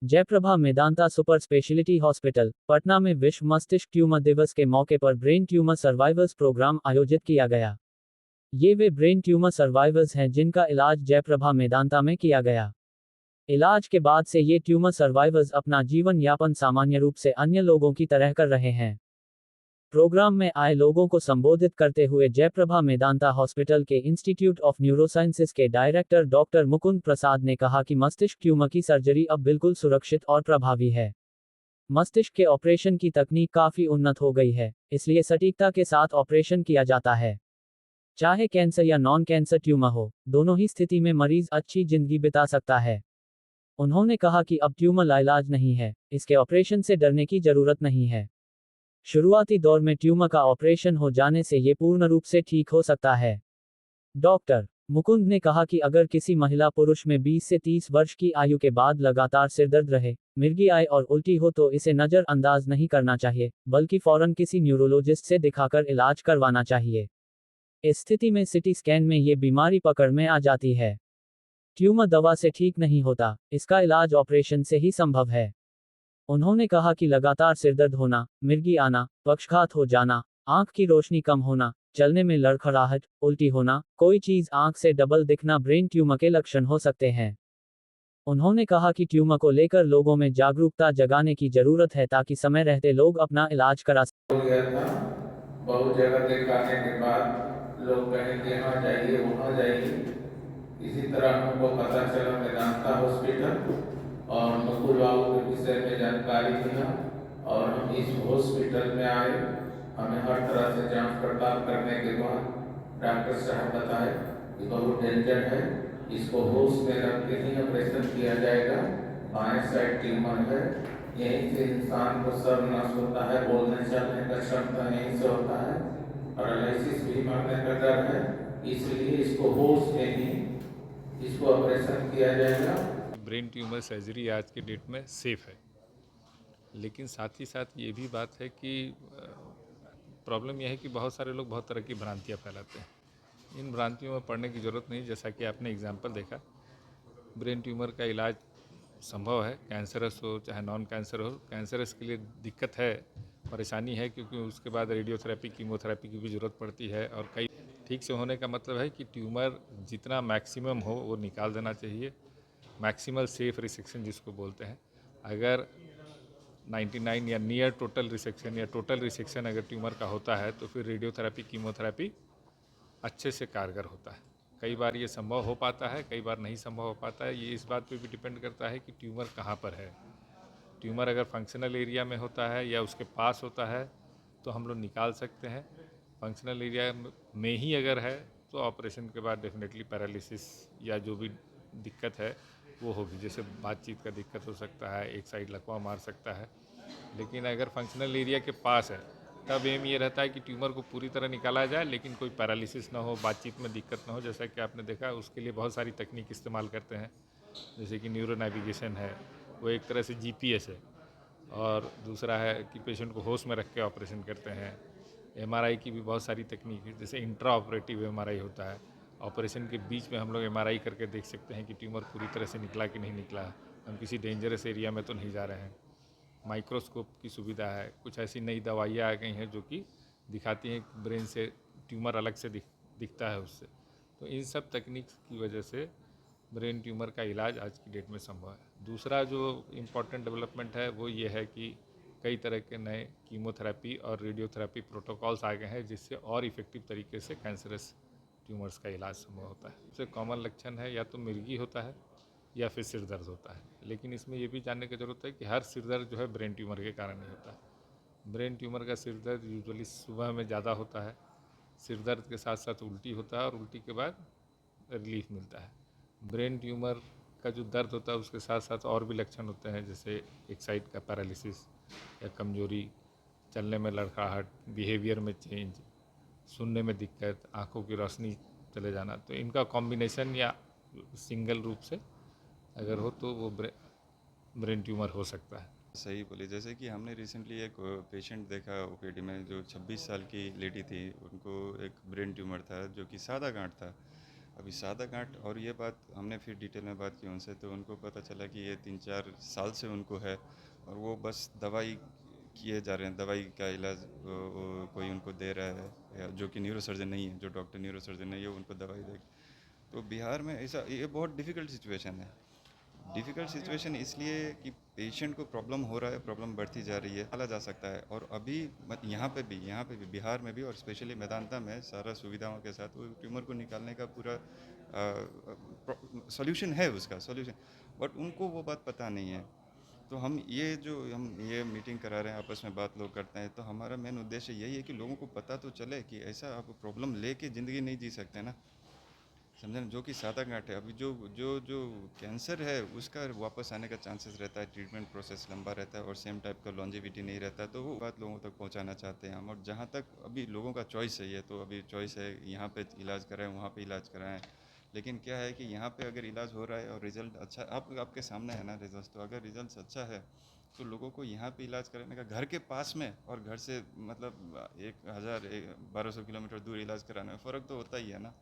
Jayaprabha Medanta super speciality hospital, Patna में विश्व मस्तिष्क ट्यूमर दिवस के मौके पर ब्रेन ट्यूमर सर्वाइवर्स प्रोग्राम आयोजित किया गया। ये वे ब्रेन ट्यूमर सर्वाइवर्स हैं जिनका इलाज जयप्रभा मेदांता में किया गया। इलाज के बाद से ये ट्यूमर सर्वाइवर्स अपना जीवन यापन सामान्य रूप से अन्य लोगों की तरह कर रहे हैं। प्रोग्राम में आए लोगों को संबोधित करते हुए जयप्रभा मेदांता हॉस्पिटल के इंस्टीट्यूट ऑफ न्यूरोसाइंसेज के डायरेक्टर डॉक्टर मुकुंद प्रसाद ने कहा कि मस्तिष्क ट्यूमर की सर्जरी अब बिल्कुल सुरक्षित और प्रभावी है। मस्तिष्क के ऑपरेशन की तकनीक काफी उन्नत हो गई है, इसलिए सटीकता के साथ ऑपरेशन किया जाता है। चाहे कैंसर या नॉन कैंसर ट्यूमर हो, दोनों ही स्थिति में मरीज अच्छी जिंदगी बिता सकता है। उन्होंने कहा कि अब ट्यूमर लाइलाज नहीं है, इसके ऑपरेशन से डरने की जरूरत नहीं है। शुरुआती दौर में ट्यूमर का ऑपरेशन हो जाने से ये पूर्ण रूप से ठीक हो सकता है। डॉक्टर मुकुंद ने कहा कि अगर किसी महिला पुरुष में 20 से 30 वर्ष की आयु के बाद लगातार सिरदर्द रहे, मिर्गी आए और उल्टी हो तो इसे नजरअंदाज नहीं करना चाहिए, बल्कि फौरन किसी न्यूरोलॉजिस्ट से दिखाकर इलाज करवाना चाहिए। इस स्थिति में सीटी स्कैन में ये बीमारी पकड़ में आ जाती है। ट्यूमर दवा से ठीक नहीं होता, इसका इलाज ऑपरेशन से ही संभव है। उन्होंने कहा कि लगातार सिरदर्द होना, मिर्गी आना, पक्षघात हो जाना, आंख की रोशनी कम होना, चलने में लड़खड़ाहट, उल्टी होना, कोई चीज आंख से डबल दिखना ब्रेन ट्यूमर के लक्षण हो सकते हैं। उन्होंने कहा कि ट्यूमर को लेकर लोगों में जागरूकता जगाने की जरूरत है ताकि समय रहते लोग अपना इलाज करा हो गया था। बहुत जगह दिखाने के बाद लोग कहें कि यहाँ जाइए वहाँ जाइए। इसी तरह हमको पता चला मेदांता हॉस्पिटल और मुकुल बाबू के विषय में जानकारी मिला और हम इस हॉस्पिटल में आए। हमें हर तरह से जांच पड़ताल करने के बाद डॉक्टर साहब बताए कि बहुत डेंजर है, इसको होश में रख के ही ऑपरेशन किया जाएगा। बाएं साइड ट्यूमर है, यहीं से इंसान को सर्वनाश होता है, बोलने चलने का क्षमता यहीं से होता है, पैरालिसिस भी मरने का डर है। इसलिए इसको होश में ही इसको ऑपरेशन किया जाएगा। ब्रेन ट्यूमर सर्जरी आज के डेट में सेफ़ है, लेकिन साथ ही साथ ये भी बात है कि प्रॉब्लम यह है कि बहुत सारे लोग बहुत तरह की भ्रांतियाँ फैलाते हैं। इन भ्रांतियों में पड़ने की ज़रूरत नहीं। जैसा कि आपने एग्जाम्पल देखा, ब्रेन ट्यूमर का इलाज संभव है, कैंसरस हो चाहे नॉन कैंसर हो। कैंसरस के लिए दिक्कत है, परेशानी है, क्योंकि उसके बाद रेडियोथेरेपी कीमोथेरेपी की भी ज़रूरत पड़ती है। और कई ठीक से होने का मतलब है कि ट्यूमर जितना मैक्सिमम हो वो निकाल देना चाहिए। मैक्सिमल सेफ रिसेक्शन जिसको बोलते हैं। अगर 99 या नियर टोटल रिसेक्शन या टोटल रिसेक्शन अगर ट्यूमर का होता है तो फिर रेडियोथेरेपी कीमोथेरेपी अच्छे से कारगर होता है। कई बार ये संभव हो पाता है, कई बार नहीं संभव हो पाता है। ये इस बात पे भी डिपेंड करता है कि ट्यूमर कहाँ पर है। ट्यूमर अगर फंक्शनल एरिया में होता है या उसके पास होता है तो हम लोग निकाल सकते हैं। फंक्शनल एरिया में ही अगर है तो ऑपरेशन के बाद डेफिनेटली पैरालिसिस या जो भी दिक्कत है वो होगी। जैसे बातचीत का दिक्कत हो सकता है, एक साइड लकवा मार सकता है। लेकिन अगर फंक्शनल एरिया के पास है तब एम ये रहता है कि ट्यूमर को पूरी तरह निकाला जाए, लेकिन कोई पैरालिसिस ना हो, बातचीत में दिक्कत ना हो। जैसा कि आपने देखा, उसके लिए बहुत सारी तकनीक इस्तेमाल करते हैं, जैसे कि न्यूरो नेविगेशन है, वो एक तरह से जीपीएस है। और दूसरा है कि पेशेंट को होश में रख के ऑपरेशन करते हैं। एमआरआई की भी बहुत सारी तकनीक है, जैसे इंट्रा ऑपरेटिव एमआरआई होता है। ऑपरेशन के बीच में हम लोग एमआरआई करके देख सकते हैं कि ट्यूमर पूरी तरह से निकला कि नहीं निकला, हम किसी डेंजरस एरिया में तो नहीं जा रहे हैं। माइक्रोस्कोप की सुविधा है, कुछ ऐसी नई दवाइयाँ आ गई हैं जो कि दिखाती हैं कि ब्रेन से ट्यूमर अलग से दिखता है उससे। तो इन सब तकनीक की वजह से ब्रेन ट्यूमर का इलाज आज की डेट में संभव है। दूसरा जो इम्पॉर्टेंट डेवलपमेंट है वो ये है कि कई तरह के नए कीमोथेरेपी और रेडियोथेरेपी प्रोटोकॉल्स आ गए हैं, जिससे और इफ़ेक्टिव तरीके से कैंसरस ट्यूमर्स का इलाज संभव होता है। सबसे कॉमन लक्षण है या तो मिर्गी होता है या फिर सिर दर्द होता है। लेकिन इसमें ये भी जानने की ज़रूरत है कि हर सिर दर्द जो है ब्रेन ट्यूमर के कारण नहीं होता है। ब्रेन ट्यूमर का सिर दर्द यूजुअली सुबह में ज़्यादा होता है। सिर दर्द के साथ साथ उल्टी होता है और उल्टी के बाद रिलीफ मिलता है। ब्रेन ट्यूमर का जो दर्द होता है उसके साथ साथ और भी लक्षण होते हैं, जैसे एक साइड का पैरालिसिस या कमजोरी, चलने में लड़खड़ाहट, बिहेवियर में चेंज, सुनने में दिक्कत, आँखों की रोशनी चले जाना। तो इनका कॉम्बिनेशन या सिंगल रूप से अगर हो तो वो ब्रेन ट्यूमर हो सकता है। सही बोली। जैसे कि हमने रिसेंटली एक पेशेंट देखा ओपीडी में, जो 26 साल की लेडी थी। उनको एक ब्रेन ट्यूमर था जो कि सादा गांठ था, अभी सादा गांठ, और ये बात हमने फिर डिटेल में बात की उनसे, तो उनको पता चला कि ये 3-4 साल से उनको है, और वो बस दवाई किए जा रहे हैं, दवाई का इलाज कोई उनको दे रहा है, या जो कि न्यूरोसर्जन नहीं है, जो डॉक्टर न्यूरोसर्जन नहीं है वो उनको दवाई दे। तो बिहार में ऐसा ये बहुत डिफ़िकल्ट सिचुएशन है। डिफ़िकल्ट सिचुएशन इसलिए कि पेशेंट को प्रॉब्लम हो रहा है, प्रॉब्लम बढ़ती जा रही है, निकाला जा सकता है। और अभी यहाँ पे भी बिहार में भी, और स्पेशली मेदांता में सारा सुविधाओं के साथ वो ट्यूमर को निकालने का पूरा सॉल्यूशन है, उसका सॉल्यूशन, बट उनको वो बात पता नहीं है। तो हम ये मीटिंग करा रहे हैं, आपस में बात लोग करते हैं, तो हमारा मेन उद्देश्य यही है कि लोगों को पता तो चले कि ऐसा आप प्रॉब्लम लेके ज़िंदगी नहीं जी सकते ना, समझे ना। जो कि सादा गांठ है, अभी जो जो जो कैंसर है उसका वापस आने का चांसेस रहता है, ट्रीटमेंट प्रोसेस लंबा रहता है और सेम टाइप का लॉन्जेविटी नहीं रहता है, तो वो बात लोगों तक पहुंचाना चाहते हैं हम। और जहां तक अभी लोगों का चॉइस है, ये तो अभी चॉइस है, यहाँ पे इलाज कराएं, वहाँ पे इलाज कराएं, लेकिन क्या है कि यहाँ पे अगर इलाज हो रहा है और रिज़ल्ट अच्छा, आपके सामने है ना रिजल्ट, तो अगर रिजल्ट अच्छा है तो लोगों को यहाँ पे इलाज कराने का, घर के पास में और घर से मतलब 1000-1200 किलोमीटर दूर इलाज कराने में फ़र्क तो होता ही है ना।